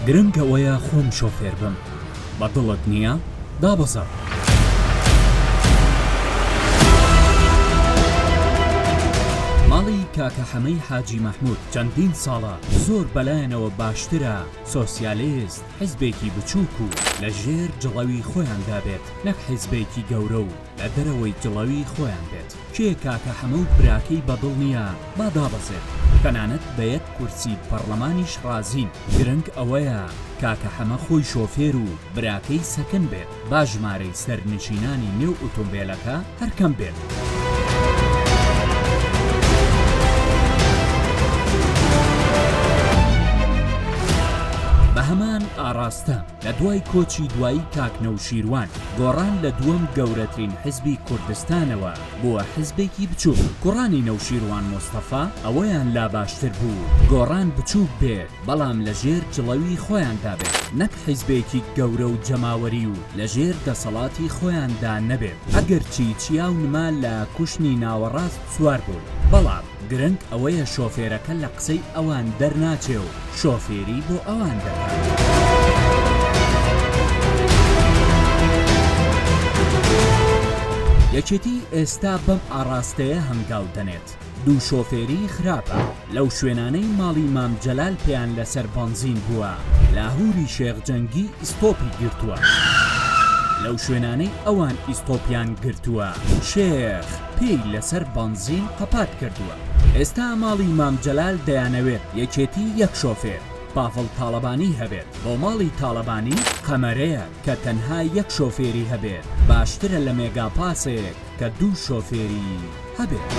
گرنگەوەیە خۆم شۆفێر بم، بەدڵت نییە؟ دابەزە. ماڵی کاکە حەمەی حاجی مەحموود چەندین ساڵە زۆر بەلایەنەوە باشترە سۆسیالیست حیزبێکی بچووک و لە ژێر جڵەوی خۆیاندا بێت، نەک حیزبێکی گەورە و لە دەرەوەی جڵەوی خۆیان بێت. کێ کاکە حەمە و براکەی بەدڵ نییە با دابەزێت، تەنانەت بە یەک کورسی پەرلەمانیش ڕازین. گرنگ ئەوەیە کاکە حەمە خۆی شۆفێر و براکەی سەکن بێت، با ژمارەی سەرنشینانی نێو ئۆتۆمبیلەکە هەرکەم بێت. بە هەمان ئاراستە لە دوای کۆچی دوایی کاک نەوشیروان گۆڕان لە دووەم گەورەترین حیزبی کوردستانەوە بووە حیزبێکی بچووک. گۆڕانی نەوشیروان مۆستەفا ئەوەیان لا باشتر بوو، گۆڕان بچووک بێت بەڵام لە ژێر جڵەوی خۆیاندا بێت، نەک حیزبێکی گەورە و جەماوەری و لە ژێر دەسەڵاتی خۆیاندا نەبێت. ئەگەرچی چیا و نما لە کوشتنی ناوەڕاست سوار بوون، بەڵام گرنگ ئەوەیە شۆفێرەکە لە قسەی ئەوان دەرناچێ و شۆفێری بۆ ئەوان دەکات. یەکێتی ئێستا بەم ئاراستەیە هەنگاو دەنێت. دوو شۆفێری خراپە. لەو شوێنانەی ماڵی مام جەلال پێیان لەسەر بەنزین بووە، لاهوری شێخ جەنگی ئیستۆپی گرتووە. لەو شوێنانەی ئەوان ئیستۆپیان گرتووە، شێخ پێی لەسەر بەنزین قەپات کردووە. ئێستا ماڵی مام جەلال دەیانەوێت یەکێتی یەک شۆفێر پافڵ تاڵەبانی هەبێت. بۆ ماڵی تاڵەبانی قەمەرەیە کە تەنها یەک شۆفێری هەبێت، باشترە لە مێگاپاسێک کە دوو شۆفێری هەبێت.